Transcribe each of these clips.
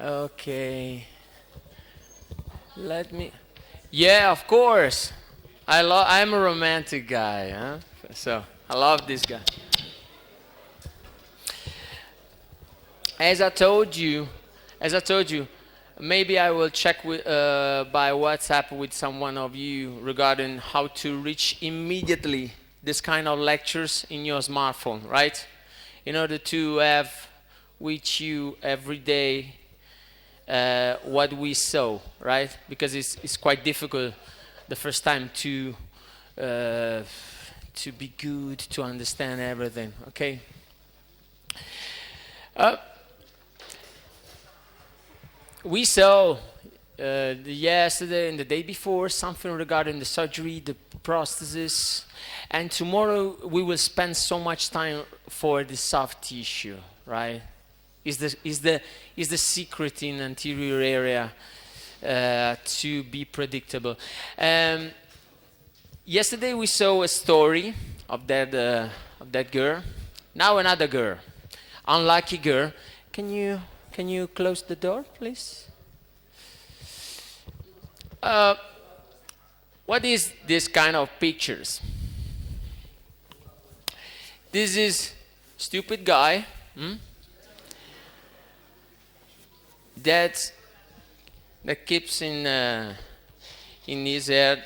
Okay. Let me. Yeah, of course. I'm a romantic guy, huh? So I love this guy. As I told you, maybe I will check by WhatsApp with someone of you regarding how to reach immediately this kind of lectures in your smartphone, right? In order to have with you every day what we saw, right? Because it's quite difficult the first time to be good, to understand everything, okay? We saw yesterday and the day before something regarding the surgery, the prosthesis, and tomorrow we will spend so much time for the soft tissue, right? Is the secret in anterior area to be predictable. Yesterday we saw a story of that girl. Now another girl, unlucky girl. Can you close the door, please? What is this kind of pictures? This is stupid guy that keeps in his head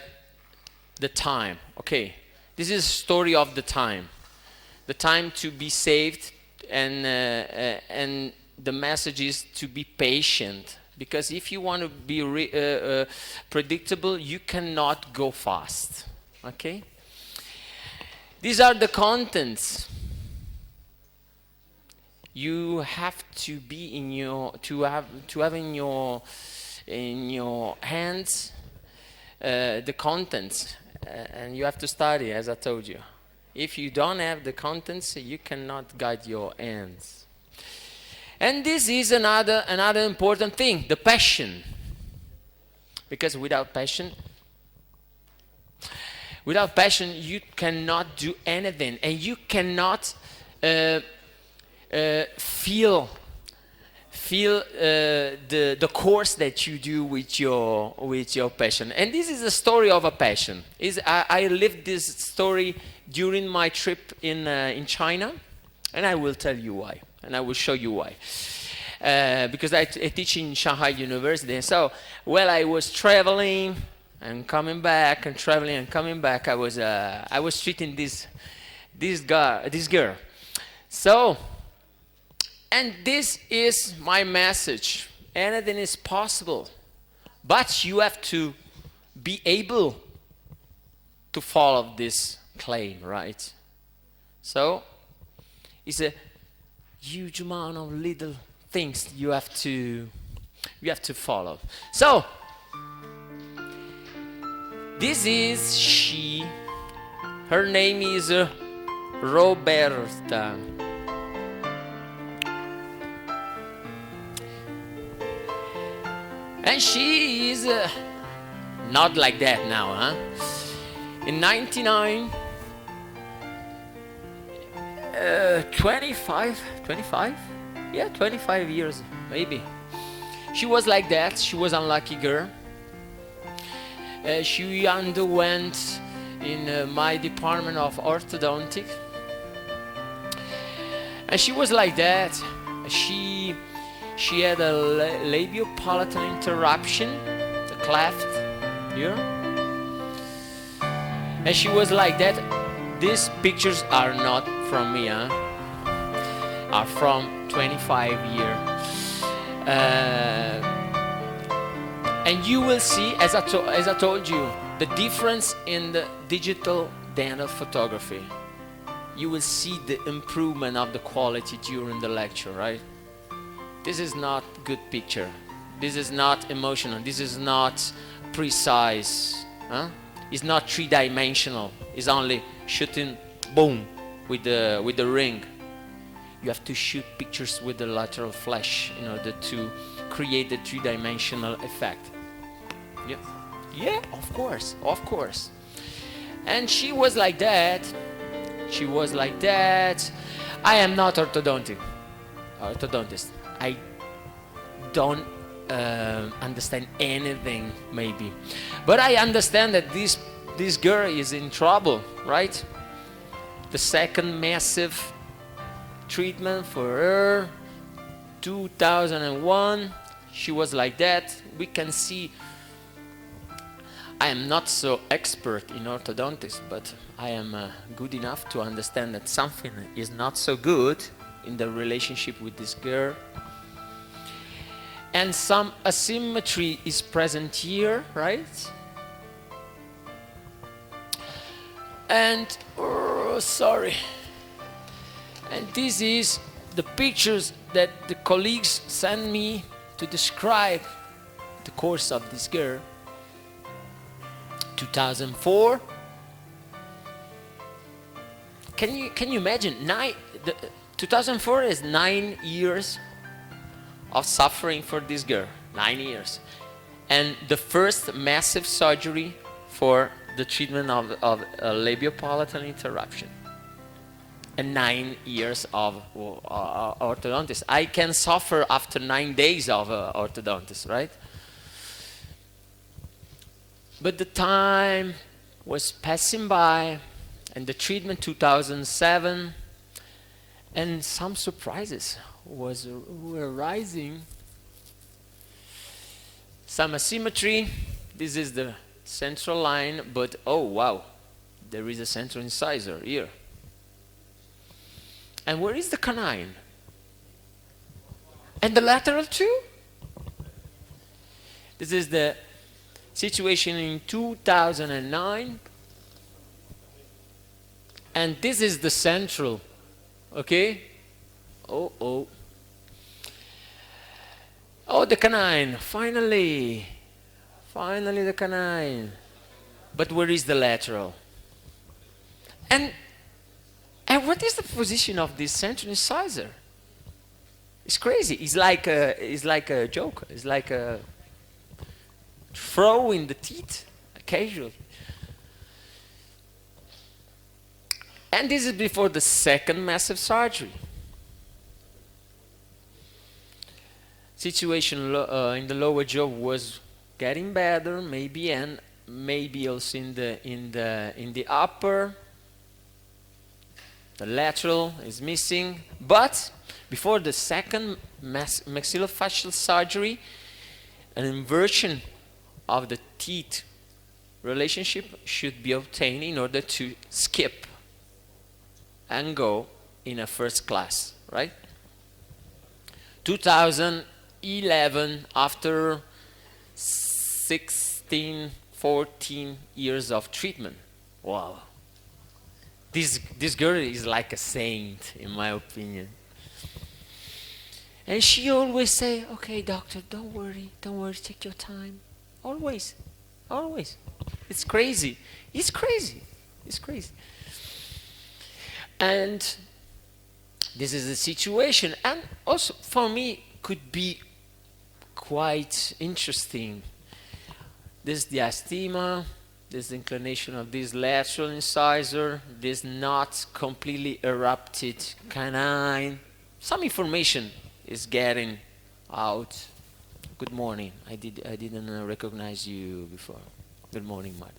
the time. Okay, this is a story of the time to be saved, and the message is to be patient, because if you want to be predictable, you cannot go fast. Okay, these are the contents. You have to be in your have in your hands the contents, and you have to study, as I told you. If you don't have the contents, you cannot guide your hands. And this is another important thing, the passion. Because without passion, you cannot do anything, and you cannot feel the course that you do with your passion. And this is a story of a passion. I lived this story during my trip in China, and I will tell you why, and I will show you why. Because I teach in Shanghai University, and so while I was traveling and coming back and traveling and coming back, I was treating this girl. So. And this is my message. Anything is possible, but you have to be able to follow this claim, right? So it's a huge amount of little things you have to follow. So this is she. Her name is Roberta. And she is not like that now, huh? In 99, 25? Yeah, 25 years, maybe. She was like that. She was an unlucky girl. She underwent in my department of orthodontic. And she was like that. She had a labiopalatal interruption, the cleft here. And she was like that. These pictures are not from me, huh? Are from 25 years. And you will see, as I told you, the difference in the digital dental photography. You will see the improvement of the quality during the lecture, right? This is not good picture. This is not emotional. This is not precise. Huh? It's not three-dimensional. It's only shooting, boom, with the ring. You have to shoot pictures with the lateral flash in order to create the three-dimensional effect. Yeah, yeah, of course. And she was like that. I am not orthodontist. I don't understand anything, maybe. But I understand that this girl is in trouble, right? The second massive treatment for her, 2001, she was like that. We can see, I am not so expert in orthodontics, but I am good enough to understand that something is not so good in the relationship with this girl. And some asymmetry is present here, right? And, oh, sorry. And this is the pictures that the colleagues sent me to describe the course of this girl. 2004. Can you imagine? 2004 is 9 years of suffering for this girl. 9 years. And the first massive surgery for the treatment of labiopalatal interruption. And 9 years of orthodontist. I can suffer after 9 days of orthodontist, right? But the time was passing by, and the treatment 2007, and some surprises were rising. Some asymmetry. This is the central line, but oh wow, there is a central incisor here. And where is the canine? And the lateral too? This is the situation in 2009. And this is the central, okay? Oh, the canine, finally the canine. But where is the lateral? And what is the position of this central incisor? It's crazy. It's like a joke. It's like a throw in the teeth, casually. And this is before the second massive surgery. Situation in the lower jaw was getting better, maybe, and maybe also in the upper. The lateral is missing, but before the second maxillofacial surgery, an inversion of the teeth relationship should be obtained in order to skip and go in a first class, right? 2011, after 16, 14 years of treatment. Wow. This girl is like a saint, in my opinion. And she always say, okay, doctor, don't worry, take your time. Always. It's crazy. And this is the situation. And also, for me, could be quite interesting. This is the asthma. This inclination of this lateral incisor, this not completely erupted canine. Some information is getting out. Good morning. I didn't recognize you before. Good morning, madam.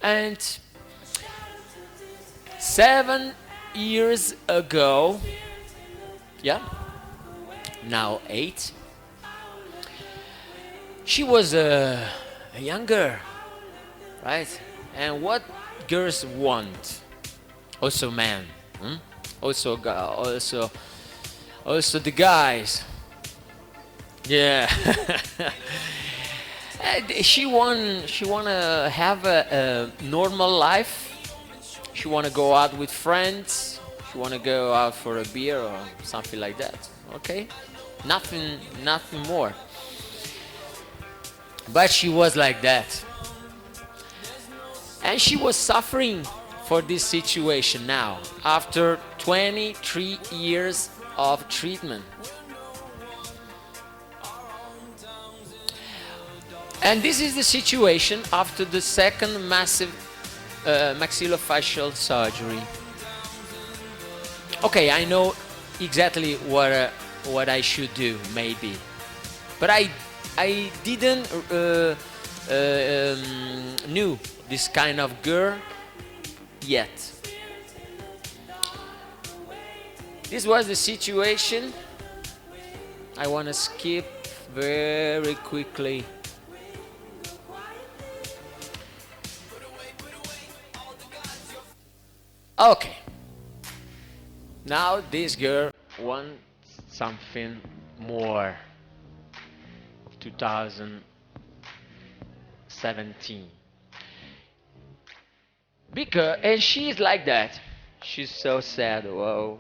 And 7 years ago, yeah, now 8. She was a young girl. Right? And what girls want? Also men. Also the guys. Yeah. She wanna have a normal life. She wanna go out with friends. She wanna go out for a beer or something like that. Okay? Nothing more. But she was like that. And she was suffering for this situation now, after 23 years of treatment. And this is the situation after the second massive maxillofacial surgery. Okay, I know exactly what I should do, maybe. but I didn't knew this kind of girl yet. This was the situation. I want to skip very quickly. Okay. Now this girl wants something more. 2017. Because, and she's like that. She's so sad. Whoa.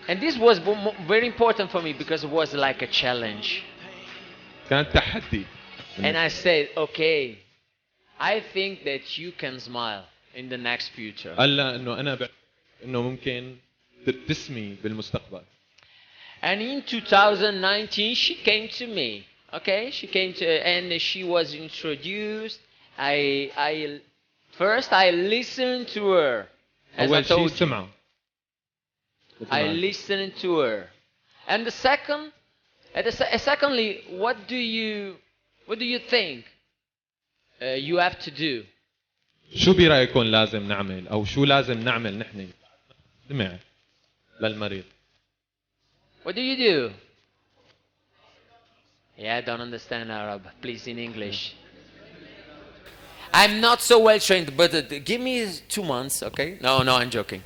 And this was very important for me because it was like a challenge. كانت تحدي. And I said, okay, I think that you can smile in the next future. قال لها انه انا انه ممكن تبتسمي بالمستقبل. And in 2019 she came to me. Okay, she came to and she was introduced. I first I listened to her. As I told you. I listened to her. And the secondly, what do you think you have to do? شو برأيكم لازم نعمل أو شو لازم نعمل نحن دمع للمريض؟ What do you do? Yeah, I don't understand Arab. Please in English. I'm not so well trained, but give me 2 months, okay? No, I'm joking.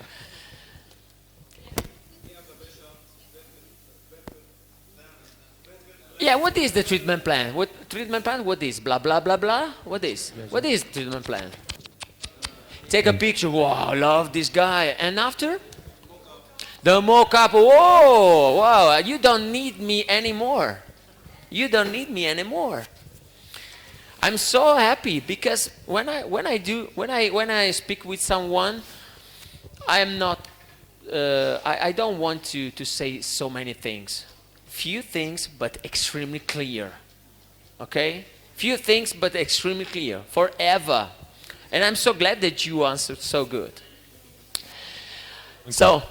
Yeah, what is the treatment plan? What treatment plan? What is blah blah blah blah? What is? What is treatment plan? Take a picture. Wow, love this guy. And after? The mock-up. Whoa, wow, you don't need me anymore. You don't need me anymore. I'm so happy because when I speak with someone, I'm not. I don't want to say so many things. Few things, but extremely clear. Okay? Few things, but extremely clear. Forever. And I'm so glad that you answered so good. So,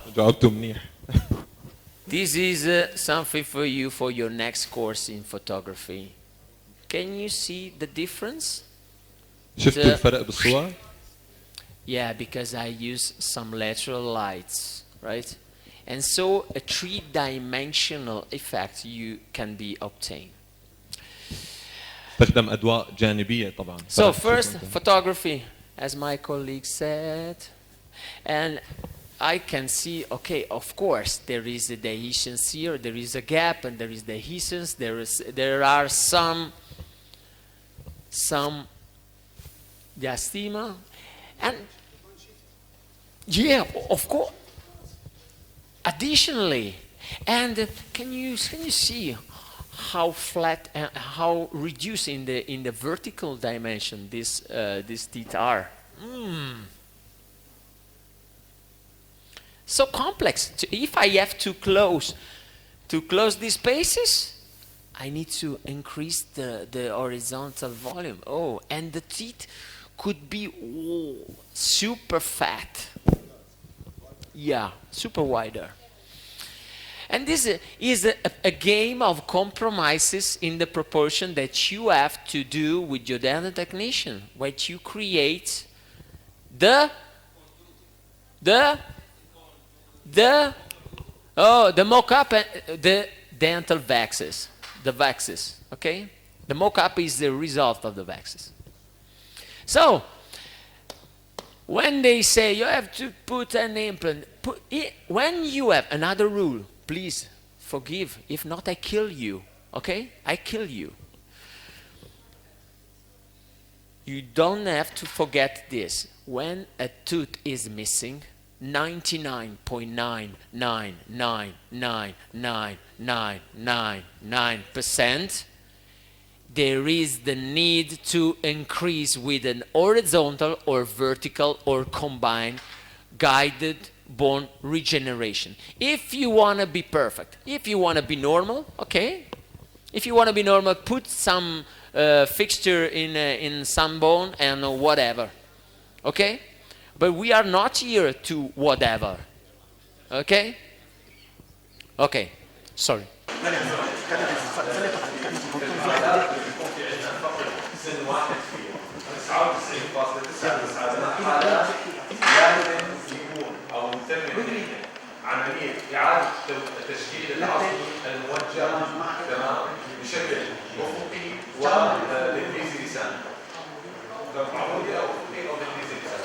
this is something for you for your next course in photography. Can you see the difference? شفت الفرق بالصور؟ Yeah, because I use some lateral lights, right? And so a three-dimensional effect can be obtained. استخدم أضواء جانبية طبعا. So first, photography, as my colleague said. And I can see, okay, of course, there is the adhesions here, there is a gap, and there is the adhesions. There are some diastema, and yeah, of course. Additionally, and can you see how flat and how reduced in the vertical dimension these teeth are? So complex. If I have to close these spaces, I need to increase the horizontal volume. Oh, and the teeth could be super fat. Yeah, super wider. And this is a game of compromises in the proportion that you have to do with your dental technician, where you create the mock-up and the dental waxes, okay? The mock-up is the result of the waxes. So, when they say you have to put an implant, when you have another rule, please forgive. If not, I kill you. Okay? I kill you. You don't have to forget this. When a tooth is missing, 99.9999999% there is the need to increase with an horizontal or vertical or combined guided bone regeneration. If you want to be perfect, if you want to be normal, okay. If you want to be normal, put some fixture in some bone and whatever, okay. But we are not here to whatever, okay. Okay, sorry. سن واحد فيه 99.9 لازم يكون او تم عمليه اعاده تشكيل العصب الموجه تمام بشكل افقي وتدريسي لسان. عمودي او افقي او تدريسي لسان.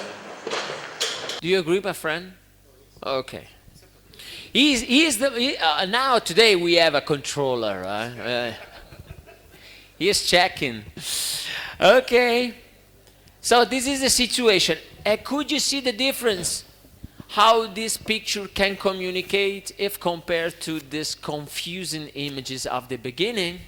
Do you agree, my friend? Okay. Now today we have a controller, right? He's checking. Okay. So this is the situation. Could you see the difference? How this picture can communicate if compared to these confusing images of the beginning?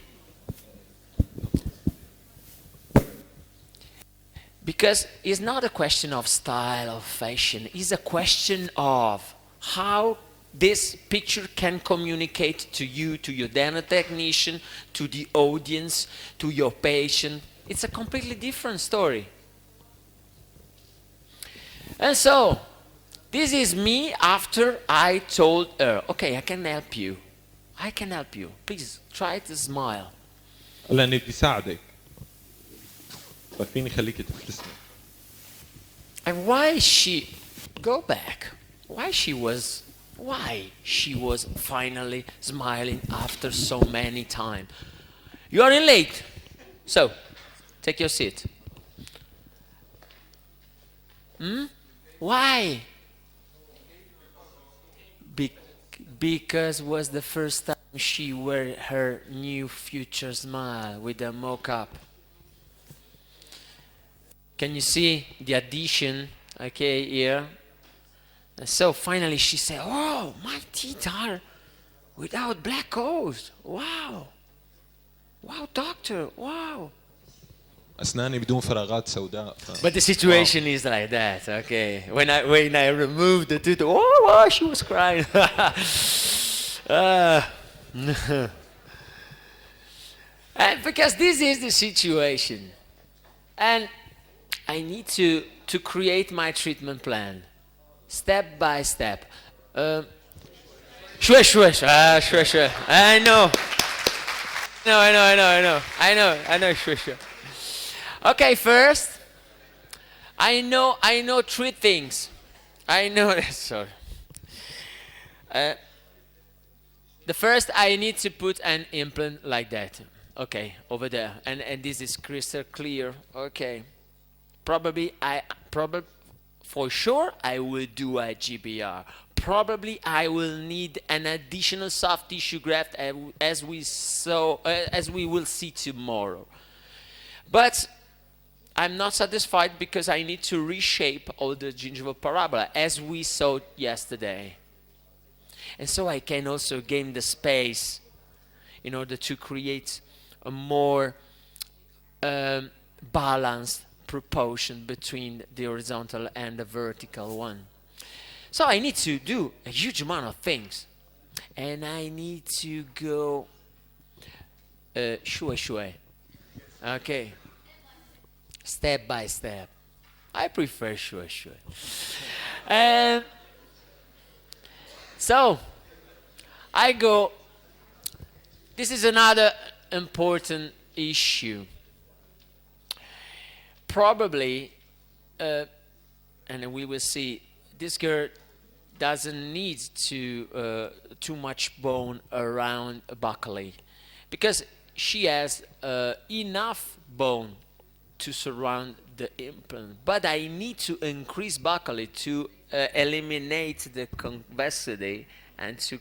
Because it's not a question of style or fashion. It's a question of how this picture can communicate to you, to your dental technician, to the audience, to your patient. It's a completely different story. And so, this is me after I told her, okay, I can help you. I can help you. Please, try to smile. لأني بدي ساعدك. ففيني خليك تبتسمي. And why she was finally smiling after so many times. You are in late. So, take your seat. Why? Because was the first time she wore her new future smile with a mock-up. Can you see the addition, okay, here? And so finally she said, oh, my teeth are without black holes. Wow. Wow, doctor, wow. أسناني بدون فراغات سوداء. But the situation is like that, okay. When I removed the tooth, oh, she was crying. And because this is the situation. And I need to create my treatment plan, step by step. Shush. I know, shush. Okay, first, I know three things. I know that. Sorry. The first, I need to put an implant like that. Okay, over there, and this is crystal clear. Okay, probably for sure I will do a GBR. Probably I will need an additional soft tissue graft as we will see tomorrow. But I'm not satisfied because I need to reshape all the gingival parabola as we saw yesterday. And so I can also gain the space in order to create a more balanced proportion between the horizontal and the vertical one. So I need to do a huge amount of things. And I need to go shui. Okay. Step by step. I prefer shui. So I go. This is another important issue. Probably, and we will see, this girl doesn't need too much bone around buccally because she has enough bone to surround the implant. But I need to increase buccally to eliminate the convexity and to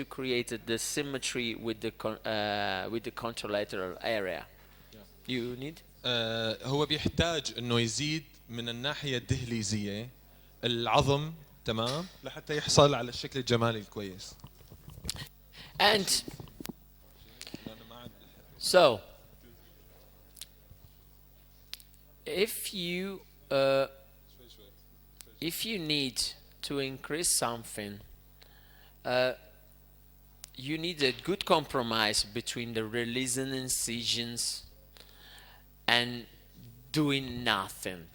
create the symmetry with the contralateral area. You need? هو بيحتاج انه يزيد من الناحية الدهليزية العظم تمام لحتى يحصل على الشكل الجمالي الكويس. And so if you need to increase something, you need a good compromise between the releasing incisions and doing nothing.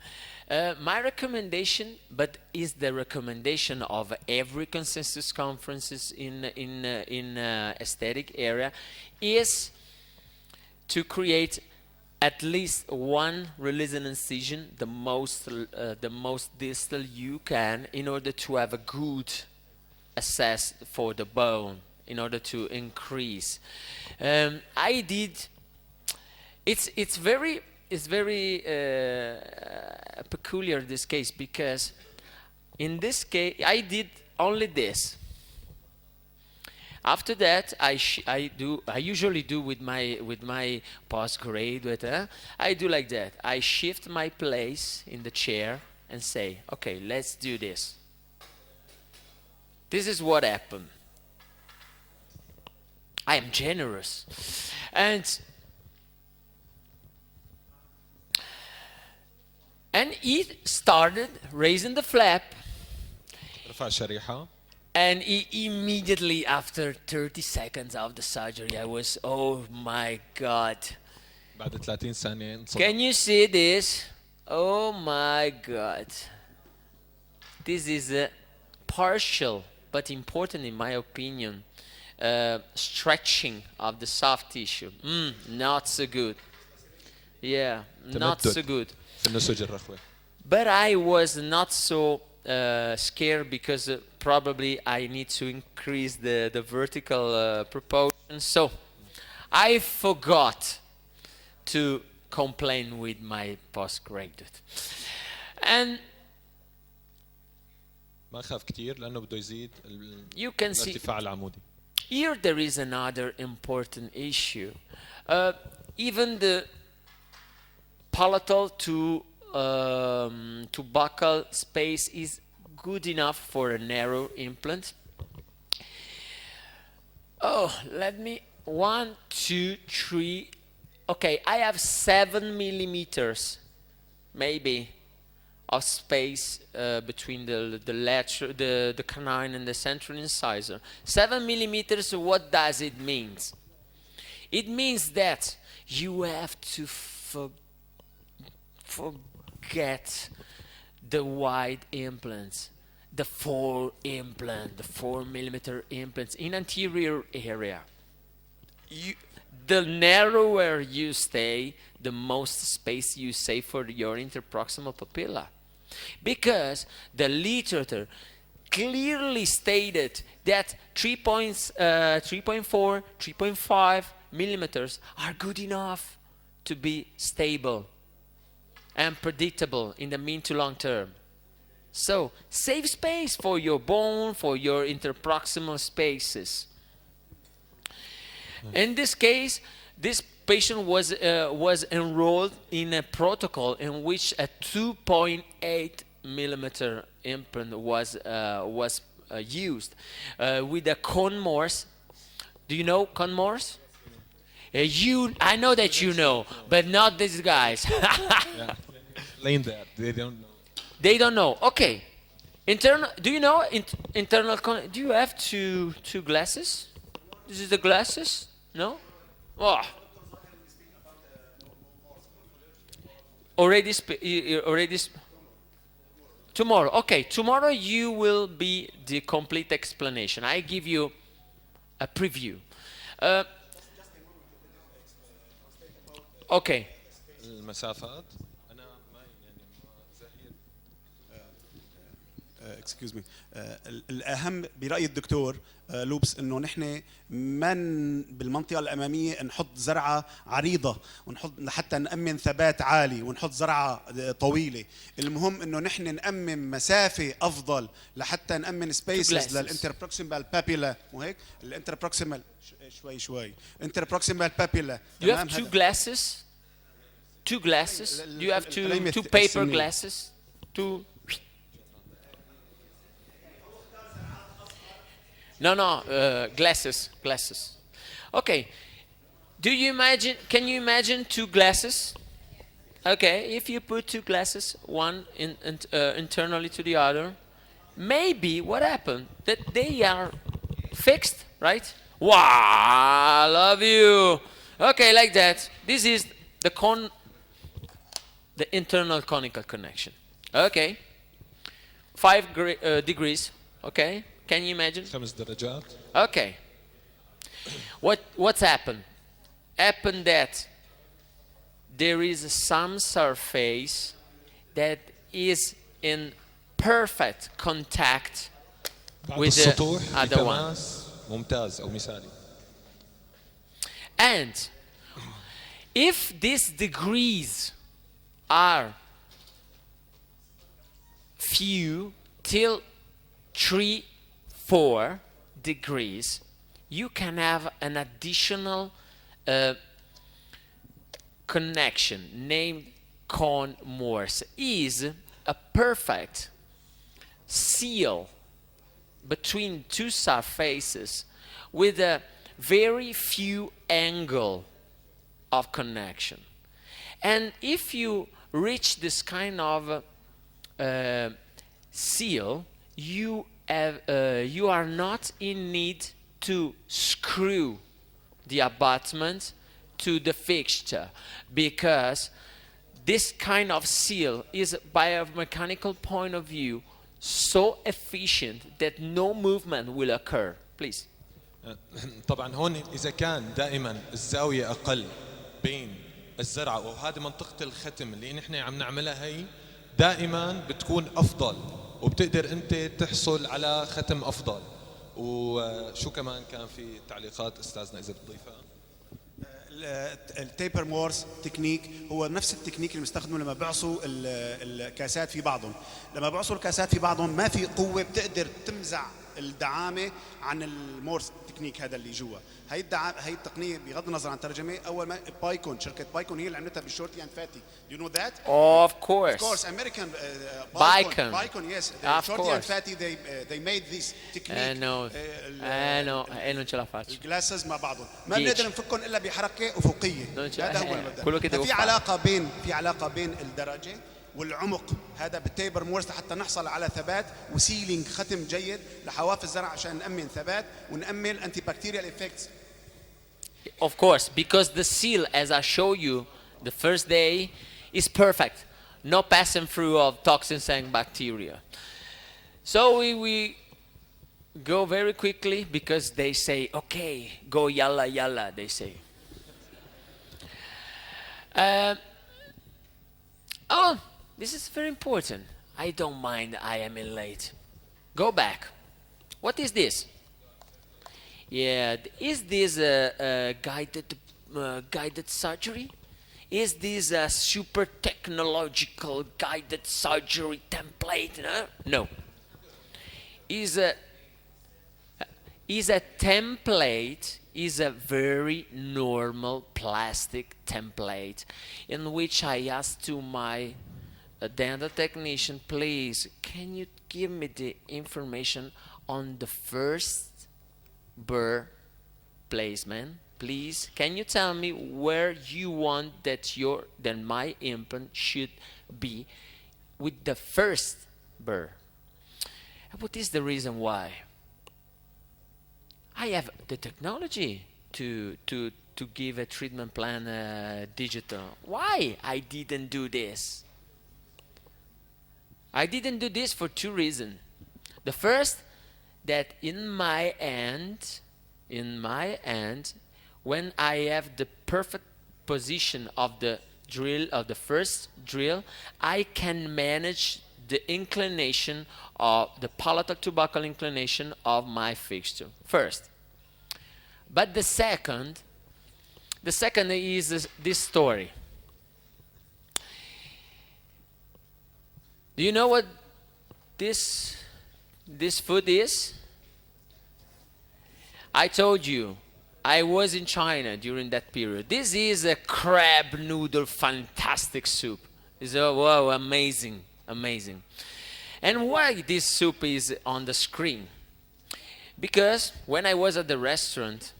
My recommendation, but is the recommendation of every consensus conferences in aesthetic area, is to create at least one releasing incision, the most distal you can, in order to have a good access for the bone, in order to increase. I did. It's very peculiar, this case, because in this case I did only this. After that, I usually do with my postgraduate. I do like that. I shift my place in the chair and say, okay, let's do this. This is what happened. I am generous, and he started raising the flap. رفع الشريحة. And immediately after 30 seconds of the surgery, I was, oh my God. بعد 30 ثانية انصدم. Can you see this? Oh my God. This is a partial, but important in my opinion, stretching of the soft tissue. Not so good. Yeah, not so good. But I was not so scared because probably I need to increase the vertical proportion. So I forgot to complain with my postgraduate. And ما خاف كتير لأنه بده يزيد you can see الارتفاع العمودي. here there is another important issue. Even the palatal to buccal space is good enough for a narrow implant. Oh, let me 1, 2, 3. Okay, I have 7 millimeters, maybe, of space between the canine and the central incisor. 7 millimeters. What does it mean? It means that you have to forget the wide implants, the 4 millimeter implants in anterior area. the narrower you stay, the most space you save for your interproximal papilla. Because the literature clearly stated that 3.4, 3.5 millimeters are good enough to be stable and predictable in the mean to long term. So save space for your bone, for your interproximal spaces. In this case, this patient was enrolled in a protocol in which a 2.8 millimeter implant was used with a cone Morse. Do you know cone Morse? I know that you know, but not these guys. Yeah. Explain that. They don't know. They don't know. Okay. Do you know internal? Do you have two glasses? This is the glasses. No. Oh. Tomorrow. Okay. Tomorrow you will be the complete explanation. I give you a preview. Okay. المسافات أنا ما يعني زهير. excuse me. الأهم برأي الدكتور لوبس إنه نحن من بالمنطقة الأمامية نحط زرعة عريضة ونحط حتى نأمن ثبات عالي ونحط زرعة طويلة. المهم إنه نحن نأمن مسافة أفضل لحتى نأمن سبيسز للانتربروكسيمال بابيلا وهيك الانتربروكسيمال شوي interproximal papilla. You have two glasses? Two glasses? Do you have two paper glasses? Two? No, glasses. Okay. Can you imagine two glasses? Okay, if you put two glasses, one internally to the other, maybe what happened? That they are fixed, right? Wow, I love you. Okay, like that. This is the internal conical connection. Okay. 5 degrees. Okay. Can you imagine? 5 درجات. Okay. What's happened? Happened that there is some surface that is in perfect contact with the other one. ممتاز أو مثالي. And if these degrees are few till 3-4 degrees, you can have an additional connection named cone Morse. Is a perfect seal between two surfaces with a very few angle of connection. And if you reach this kind of seal, you are not in need to screw the abutment to the fixture, because this kind of seal is, by a mechanical point of view, so efficient that no movement will occur. Please. طبعا هون إذا كان دائما الزاوية أقل بين الزرعة وهذه منطقة الختم اللي نحن عم نعملها هي دائما بتكون أفضل وبتقدر أنت تحصل على ختم أفضل. وشو كمان كان في تعليقات أستاذنا إذا بتضيفها؟ التيبر مورس تكنيك هو نفس التكنيك اللي بنستخدمه لما بعصوا الكاسات في بعضهم. لما بعصوا الكاسات في بعضهم ما في قوة بتقدر تمزع الدعامة عن المورس تكنيك هذا اللي جوا. هي التقنية بغض النظر عن الترجمة أول ما بايكون شركة بايكون هي اللي عملتها بالشورتي أند فاتي. Do you know that? Of course. Of course, American Baikon. Yes. Of Shorty course. and fatty they made this technique. I know. non ce la faccio. الجلاسز مع بعضهم ما بنقدر نفكهم الا بحركه افقيه. هذا هو المبدا. في علاقه بين الدرجه والعمق هذا بالتيبر مورس حتى نحصل على ثبات وسيلينج ختم جيد لحواف الزرع عشان نامن ثبات ونامن انتي بكتيريال افكتس. Of course, because the seal, as I show you the first day, is perfect. No passing through of toxins and bacteria. So we go very quickly because they say, okay, go yalla yalla, they say. Oh, this is very important. I don't mind I am in late. Go back. What is this? Yeah, is this a guided surgery? Is this a super technological guided surgery template? No. Is a template is a very normal plastic template in which I ask to my dental technician, please, can you give me the information on the first burr placement? Please, can you tell me where you want that my implant should be with the first burr? What is the reason why? I have the technology to give a treatment plan digital. Why I didn't do this? I didn't do this for two reasons. The first, that in my end, when I have the perfect position of the drill, of the first drill, I can manage the inclination of the palatal to buccal inclination of my fixture first. But the second is this story. Do you know what this food is? I told you I was in China during that period. This is a crab noodle fantastic soup. It's wow, amazing. And why this soup is on the screen? Because when I was at the restaurant,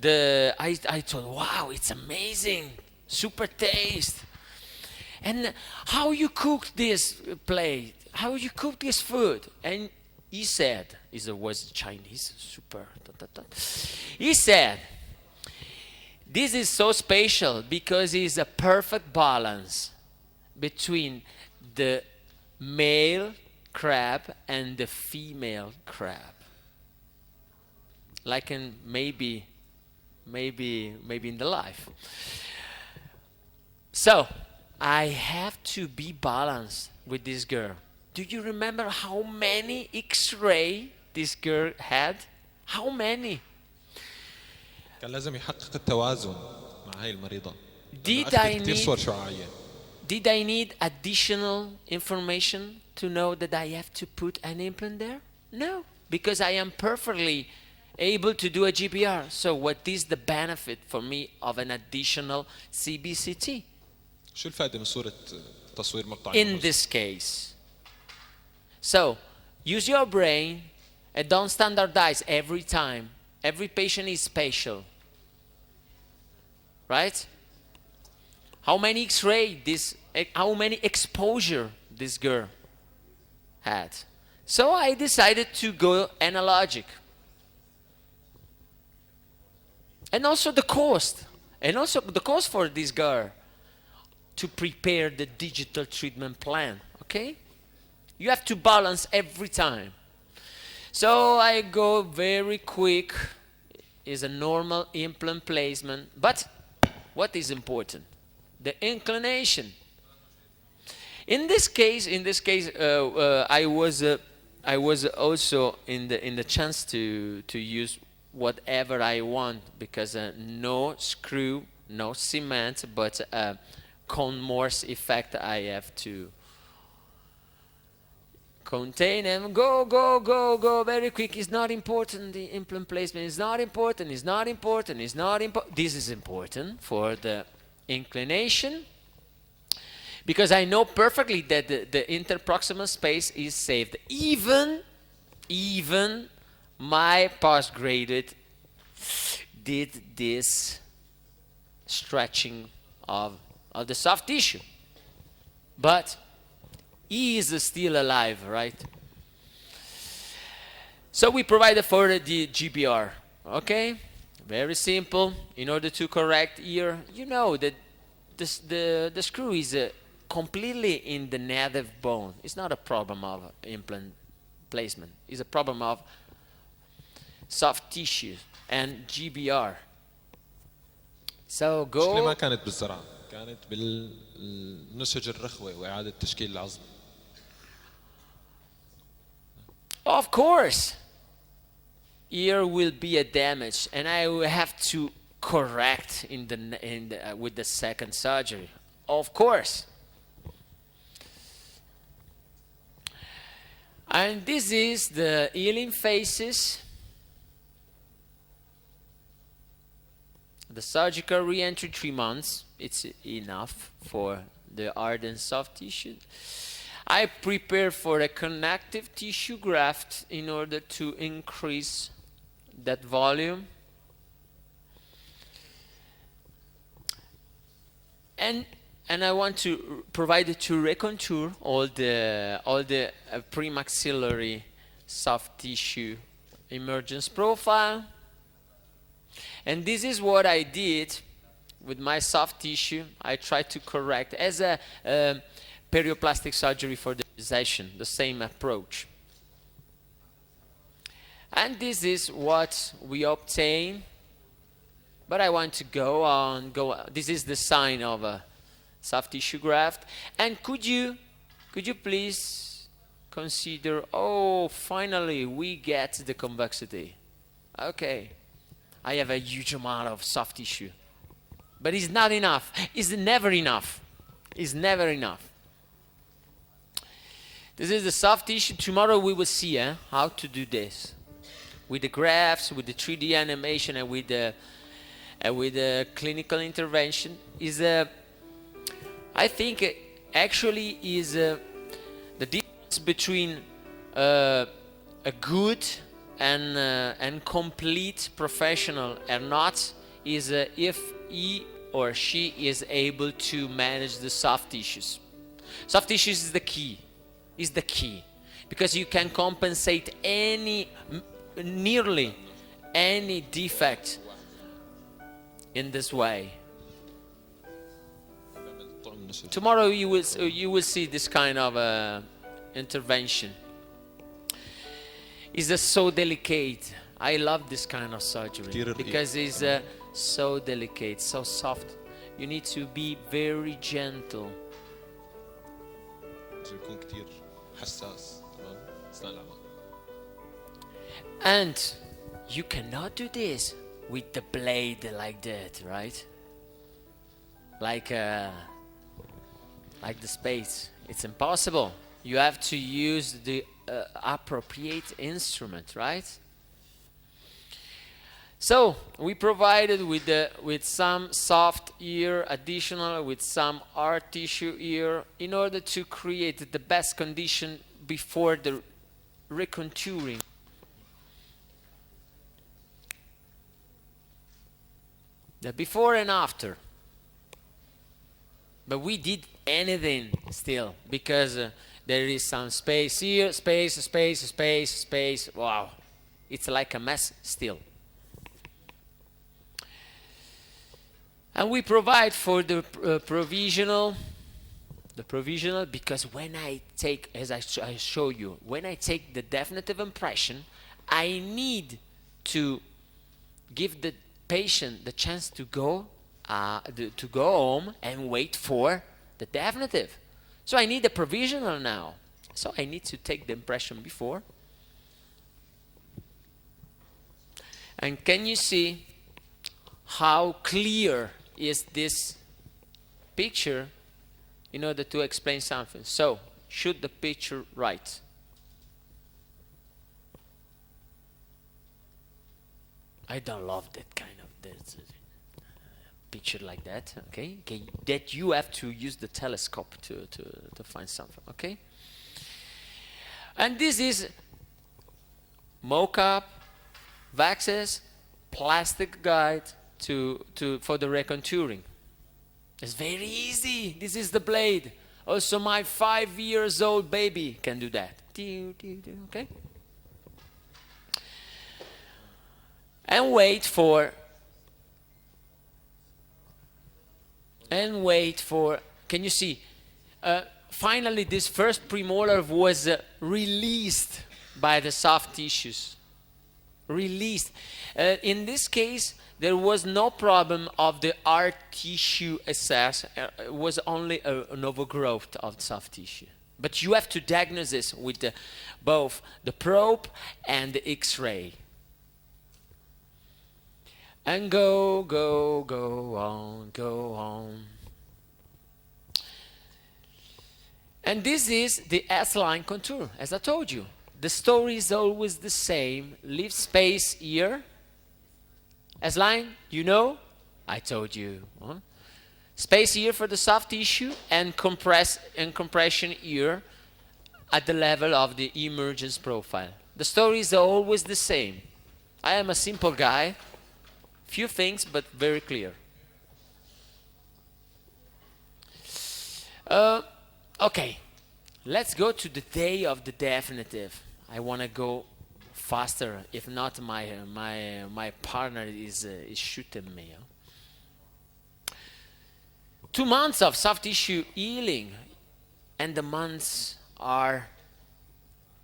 I thought, wow, it's amazing, super taste. And how you cook this plate? How you cook this food? And he said, it was Chinese, super. He said, this is so special because it's a perfect balance between the male crab and the female crab. Like in maybe in the life. So I have to be balanced with this girl. Do you remember how many X-ray this girl had? How many? كان لازم يحقق التوازن مع هاي المريضة. Did I need additional information to know that I have to put an implant there? No, because I am perfectly able to do a GBR. So what is the benefit for me of an additional CBCT? شو الفائدة من صورة تصوير مقطع؟ In this case. So use your brain and don't standardize every time. Every patient is special. Right? How many X-ray how many exposure this girl had? So I decided to go analogic. And also the cost for this girl to prepare the digital treatment plan, okay? You have to balance every time. So I go very quick, is a normal implant placement, but what is important? The inclination. In this case, I was also in the chance to use whatever I want, because no screw, no cement, but cone Morse effect I have to contain and go very quick. It's not important. The implant placement is not important. It's not important. It's not important. This is important for the inclination, because I know perfectly that the interproximal space is saved. Even my postgraduate did this stretching of the soft tissue, but he is still alive, right? So we provided for the GBR, okay? Very simple. In order to correct here, you know that the screw is completely in the native bone. It's not a problem of implant placement. It's a problem of soft tissue and GBR. So go. ما كانت بالزرعة. كانت بالنسج الرخوي وإعادة تشكيل العظم. Of course, here will be a damage, and I will have to correct with the second surgery. Of course. And this is the healing phases. The surgical re-entry 3 months. It's enough for the hard and soft tissue. I prepare for a connective tissue graft in order to increase that volume. And I want to provide it to recontour all the premaxillary soft tissue emergence profile. And this is what I did with my soft tissue. I tried to correct as a perioplastic surgery for the recession, the same approach. And this is what we obtain. But I want to go on. This is the sign of a soft tissue graft. And could you please consider, oh, finally we get the convexity. Okay, I have a huge amount of soft tissue. But it's not enough. It's never enough. It's never enough. This is the soft tissue. Tomorrow we will see how to do this. With the graphs, with the 3D animation, and with the clinical intervention. I think actually is the difference between a good and complete professional or not is if he or she is able to manage the soft tissues. Soft tissues is the key. Is the key because you can compensate nearly any defect in this way. Tomorrow you will see this kind of intervention. It's so delicate. I love this kind of surgery because it's so delicate, so soft. You need to be very gentle. And you cannot do this with the blade like that, right? Like the space. It's impossible. You have to use the appropriate instrument, right? So we provided with some soft ear additional with some hard tissue ear in order to create the best condition before the recontouring. The before and after. But we did anything still because there is some space here, space. Wow, it's like a mess still. And we provide for the provisional because when I take, as I show you, when I take the definitive impression, I need to give the patient the chance to go home and wait for the definitive. So I need a provisional now. So I need to take the impression before. And can you see how clear is this picture in order to explain something? So shoot the picture right. I don't love that kind of picture like that, okay? That you have to use the telescope to find something, okay? And this is mock-up, waxes, plastic guide for the recontouring. It's very easy. This is the blade. Also my 5-year-old baby can do that. Okay? And wait for, can you see? Finally, this first premolar was released by the soft tissues. released. In this case, there was no problem of the hard tissue assess. It was only an overgrowth of soft tissue. But you have to diagnose this with both the probe and the X-ray. And go on. And this is the S-line contour, as I told you. The story is always the same. Leave space here. S-line, you know? I told you. Huh? Space here for the soft tissue and compression here at the level of the emergence profile. The story is always the same. I am a simple guy. Few things, but very clear. Okay, let's go to the day of the definitive. I want to go faster. If not, my partner is shooting me. 2 months of soft tissue healing, and the months are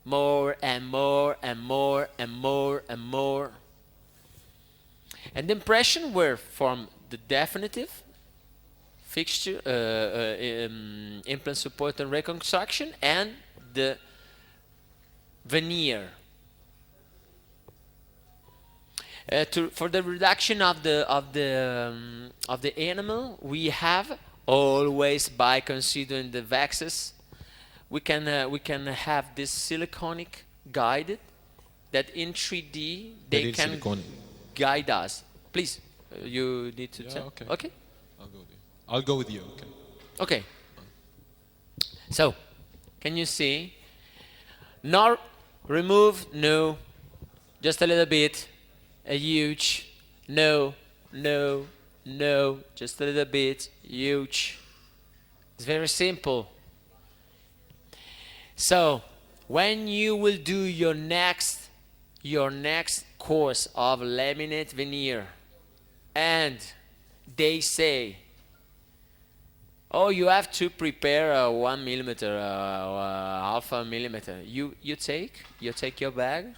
more and more and more and more and more. And the impression were from the definitive fixture, implant support and reconstruction, and the veneer. For the reduction of the animal, we have always, by considering the vexes, we can have this siliconic guide that in 3D they can guide us. Please, you need to tell. Okay. Okay. I'll go with you. Okay. Okay. So, can you see? Not remove, no. Just a little bit. A huge, no, no, no. Just a little bit, huge. It's very simple. So, when you will do your next course of laminate veneer, and they say, oh, you have to prepare a 1 millimeter, half a millimeter. You take your bag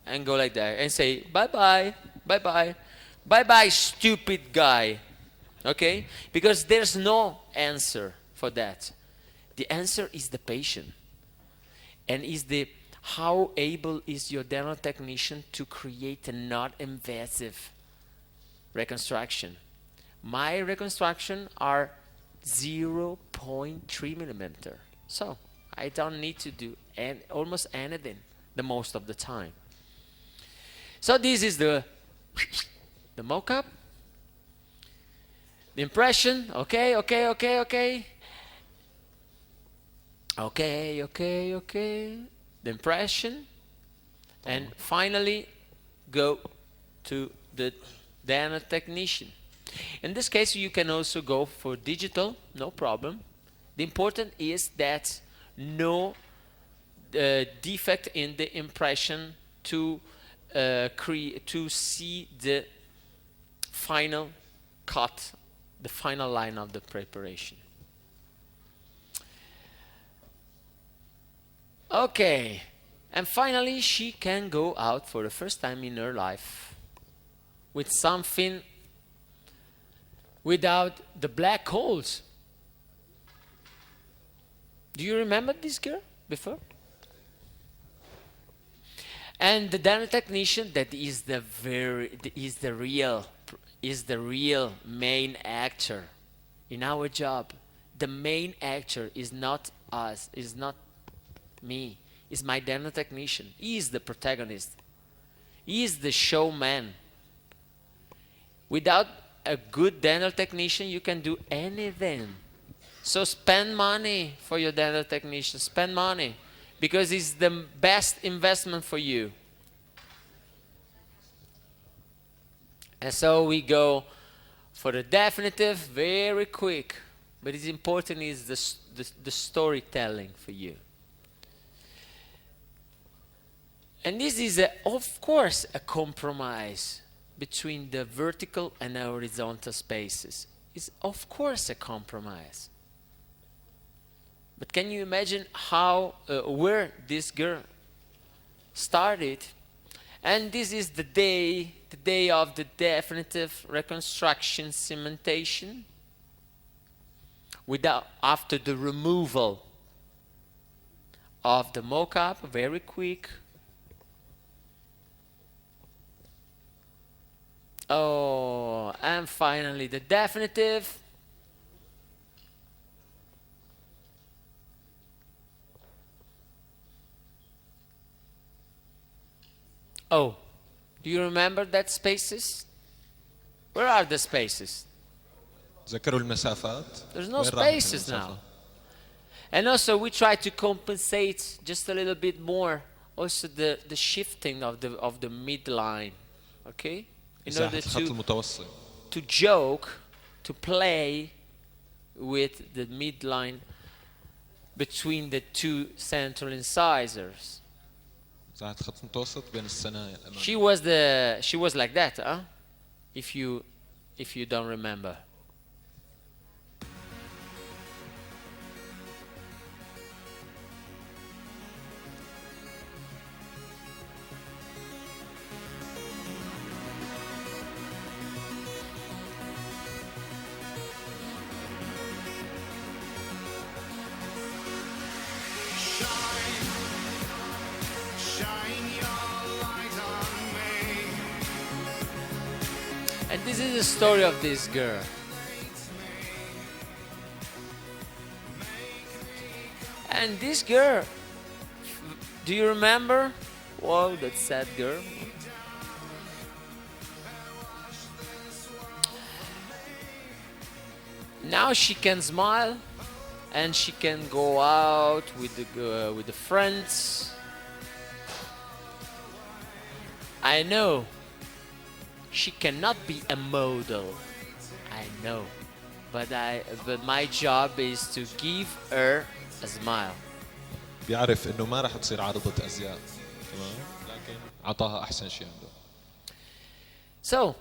and go like that and say, bye-bye, bye-bye, bye-bye, stupid guy. Okay? Because there's no answer for that. The answer is the patient. And is the how able is your dental technician to create a not invasive reconstruction. My reconstruction are 0.3 millimeter. So I don't need to do almost anything the most of the time. So this is the mock-up. The impression, okay. The impression. And finally, go to the dental technician. In this case, you can also go for digital, no problem. The important is that no defect in the impression to see the final cut, the final line of the preparation. Okay, and finally she can go out for the first time in her life with something without the black holes. Do you remember this girl before? And the dental technician that is the real main actor in our job. The main actor is not us, is not me, is my dental technician. He is the protagonist. He is the showman. Without a good dental technician, you can do anything. So spend money for your dental technician. Spend money, because it's the best investment for you. And so we go for the definitive, very quick. But it's important is the storytelling for you. And this is, of course, a compromise between the vertical and horizontal spaces. It's, of course, a compromise. But can you imagine how, where this girl started? And this is the day of the definitive reconstruction cementation, after the removal of the mock-up, very quick. Oh, and finally the definitive. Oh, do you remember that spaces? Where are the spaces? ذكروا المسافات. There's no وين راحت spaces المسافة؟ now. And also we try to compensate just a little bit more also the shifting of the midline, okay? In order مساحة الخط المتوسط. to joke, to play with the midline between the two central incisors. مساحة الخط المتوسط بين الثنايا الأمامية. She was like that, huh? If you don't remember. And this is the story of this girl. And this girl, do you remember? Whoa, that sad girl. Now she can smile, and she can go out with the friends. I know she cannot be a model. I know, but my job is to give her a smile. بيعرف إنه ما راح تصير عارضة أزياء، تمام؟ لكن عطاها أحسن شيء عنده. So,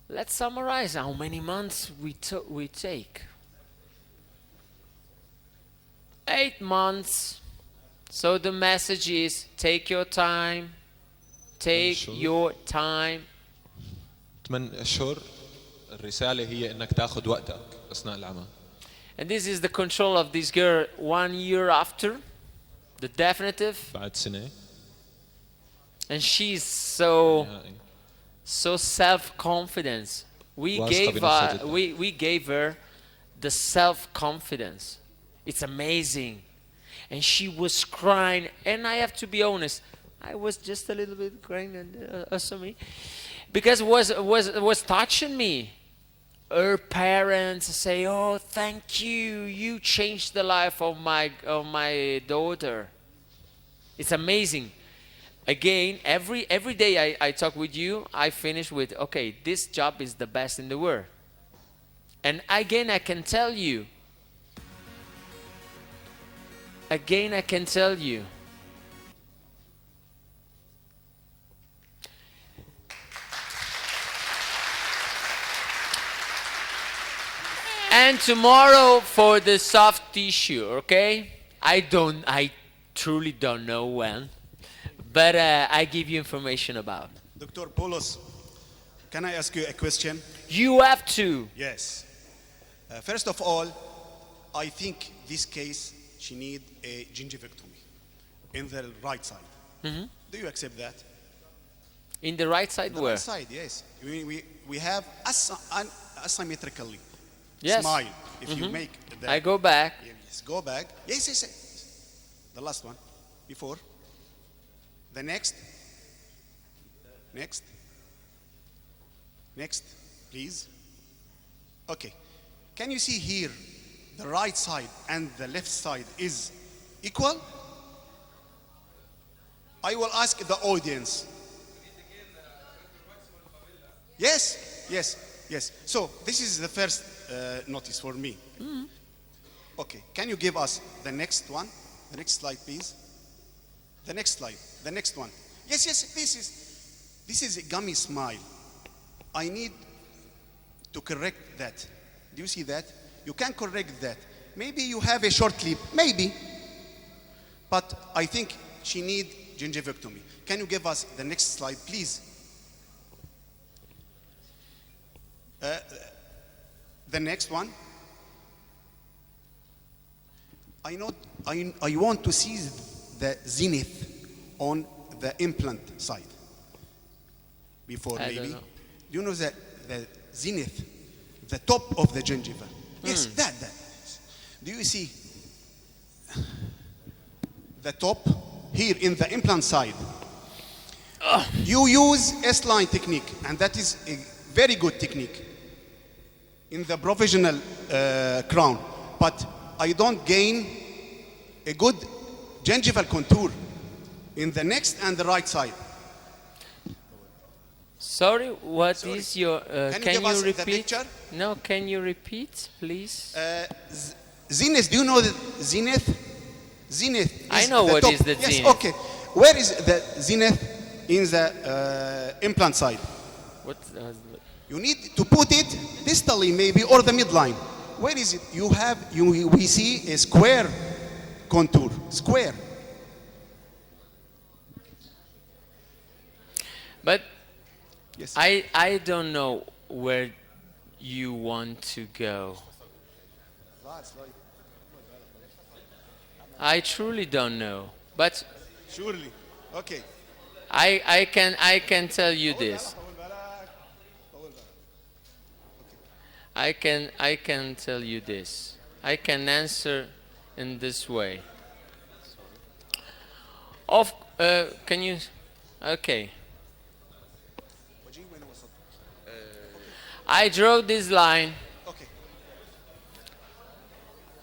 let's summarize how many months we take. 8 months. So the message is take your time. Take your time. 8 أشهر. الرسالة هي إنك تأخذ وقتك أثناء العمل. And this is the control of this girl 1 year after the definitive. بعد سنة. And she's so self-confident. We gave her the self-confidence. It's amazing. And she was crying, and I have to be honest, I was just a little bit crying, and also me, because it was touching me. Her parents say, "Oh, thank you! You changed the life of my daughter." It's amazing. Again, every day I talk with you, I finish with, "Okay, this job is the best in the world." And again, I can tell you. Again, I can tell you. And tomorrow for the soft tissue, okay? I truly don't know when, but I give you information about. Dr. Poulos, can I ask you a question? You have to. Yes. First of all, I think this case, she need a gingivectomy in the right side. Mm-hmm. Do you accept that? In the right side, The where? right side, yes. We have asymmetrically Yes. smile. If you make that. I go back. Yes, go back. Yes, yes, yes. The last one. Before. The next. Next. Next, please. Okay. Can you see here the right side and the left side is equal? I will ask the audience. Yes, yes, yes. So this is the first notice for me. Mm-hmm. Okay, can you give us the next one? The next slide, please. The next slide. The next one. Yes, yes. This is a gummy smile. I need to correct that. Do you see that? You can correct that. Maybe you have a short lip. Maybe. But I think she need gingivectomy. Can you give us the next slide, please? The next one. I want to see the zenith on the implant side. Before I maybe. don't know. Do you know the zenith, the top of the gingiva? Yes, that. Do you see the top here in the implant side? You use S-line technique, and that is a very good technique in the provisional crown. But I don't gain a good gingival contour in the next and the right side. Sorry, what is your? Can you Can give you us the repeat? picture? No, can you repeat, please? Zenith, do you know the zenith? Zenith. I is know the what top. is the yes, zenith. Okay. Where is the zenith in the implant side? What? You need to put it distally maybe or the midline. Where is it? We see a square contour. Square. But Yes. I don't know where you want to go. I truly don't know. But Surely. Okay. I can tell you this. I can tell you this. I can answer in this way. Can you? Okay. I draw this line Okay.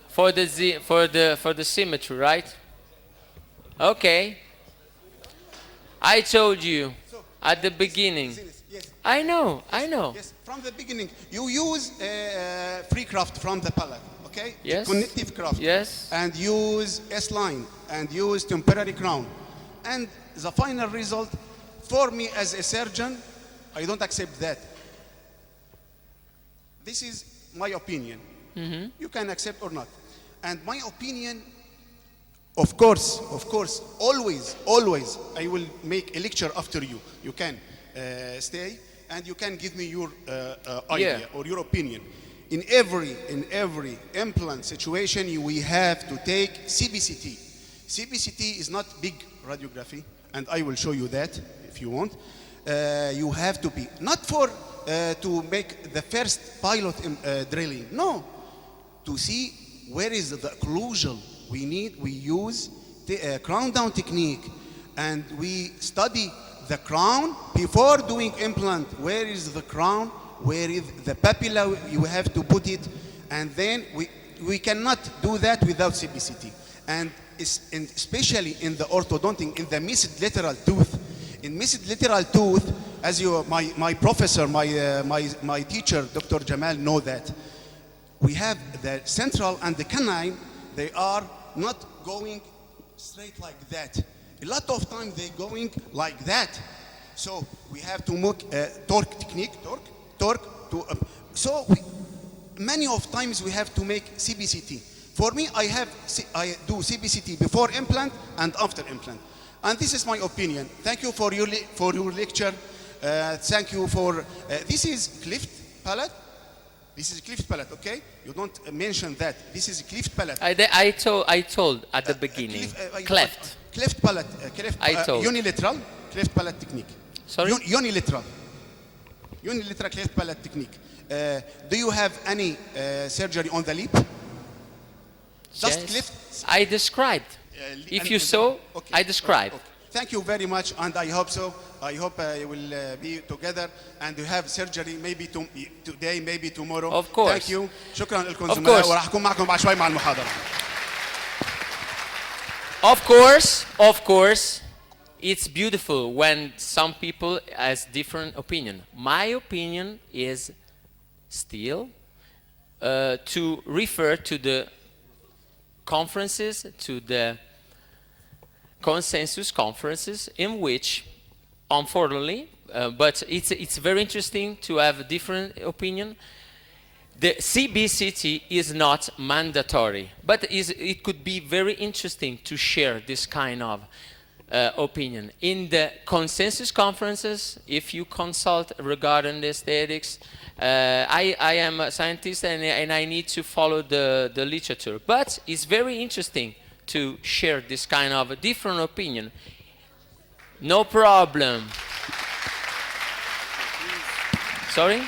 for the symmetry, right? Okay. I told you at the beginning. Yes. I know. Yes. From the beginning, you use free craft from the palate. Okay. Yes. Connective craft. Yes. And use S-line and use temporary crown. And the final result, for me as a surgeon, I don't accept that. This is my opinion. You can accept or not. And my opinion, of course, always, I will make a lecture after you. You can stay and you can give me your idea or your opinion. In every implant situation, we have to take CBCT. CBCT is not big radiography, and I will show you that if you want. You have to be, not for to make the first pilot drilling, no, to see where is the occlusal we need. We use the crown down technique, and we study the crown before doing implant. Where is the crown? Where is the papilla? You have to put it, and then we cannot do that without CBCT. And especially in the orthodontic, in the mid-lateral tooth. In mid-lateral tooth, as my professor, my teacher, Dr. Jamal, know that we have the central and the canine. They are not going straight like that. A lot of times they're going like that. So we have to make torque technique, torque to. Many of times we have to make CBCT. For me, I do CBCT before implant and after implant. And this is my opinion. Thank you for your lecture. Thank you for, this is cleft palate. This is cleft palate, okay? You don't mention that. This is cleft palate. I told at the beginning. Cleft. Cleft palate. I told. Unilateral cleft palate technique. Sorry? Unilateral cleft palate technique. Do you have any surgery on the lip? Just Yes. cleft? I described. If you saw, Okay. I described. Okay. Thank you very much, and I hope so. I hope you will be together and you have surgery maybe today, maybe tomorrow. Of course. Thank you. شكرا لكم Of زملاء course. وراح أكون معكم بعد شوي مع المحاضرة. Of course, it's beautiful when some people has different opinion. My opinion is still to refer to the conferences, to the consensus conferences, in which, unfortunately, but it's very interesting to have a different opinion. The CBCT is not mandatory, but it could be very interesting to share this kind of opinion. In the consensus conferences, if you consult regarding the aesthetics, I am a scientist and I need to follow the literature. But it's very interesting to share this kind of a different opinion. No problem. Sorry?